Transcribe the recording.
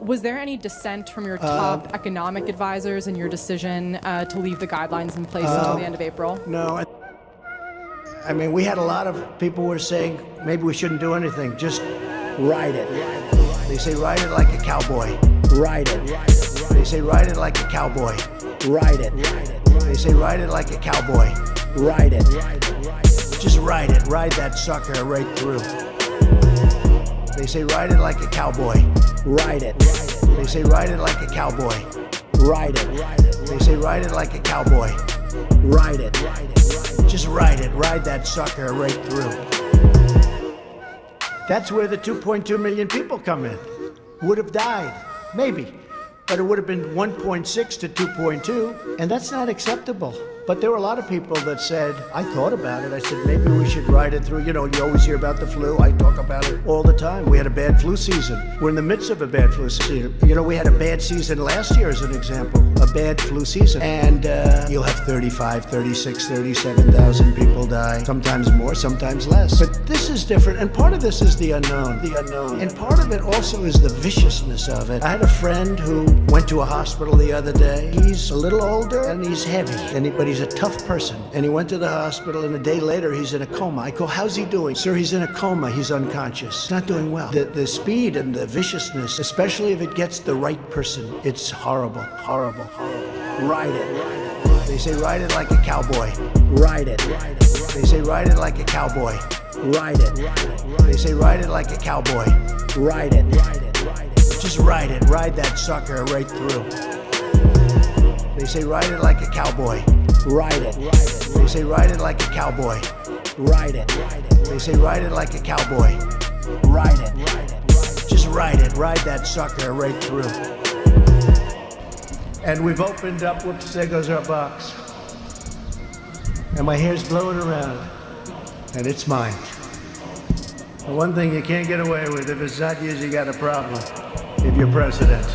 Was there any dissent from your top economic advisors in your decision to leave the guidelines in place until the end of April? No. I mean, we had a lot of people who were saying maybe we shouldn't do anything, just ride it. They say ride it like a cowboy. Ride it. They say ride it like a cowboy. Ride it. They say ride it like a cowboy. Ride it. Just ride it. Ride that sucker right through. They say ride it like a cowboy. Ride it. They say ride it like a cowboy. Ride it. They say ride it like a cowboy. Ride it. Just ride it. Ride that sucker right through. That's where the 2.2 million people come in. Would have died, maybe. But it would have been 1.6 to 2.2, and that's not acceptable. But there were a lot of people that said, I thought about it. I said, maybe we should ride it through. You know, you always hear about the flu. I talk about it all the time. We had a bad flu season. We're in the midst of a bad flu season. You know, we had a bad season last year as an example, a bad flu season. And you'll have 35, 36, 37,000 people die. Sometimes more, sometimes less. But this is different. And part of this is the unknown. And part of it also is the viciousness of it. I had a friend who went to a hospital the other day. He's a little older and he's heavy, but he's a tough person. And he went to the hospital and a day later he's in a coma. I go, how's he doing? Sir, he's in a coma. He's unconscious. He's not doing well. The speed and the viciousness, especially if it gets the right person, it's horrible, horrible, horrible. Ride it. They say ride it like a cowboy. Ride it. They say ride it like a cowboy. Ride it. They say ride it like a cowboy. Ride it. Just ride it. Ride that sucker right through. They say ride it like a cowboy. Ride it. They say ride it like a cowboy. Ride it. They say ride it like a cowboy. Ride it. Just ride it. Ride that sucker right through. And we've opened up, whoops, there goes our box. And my hair's blowing around. And it's mine. The one thing you can't get away with, if it's not yours, you got a problem. If you're president.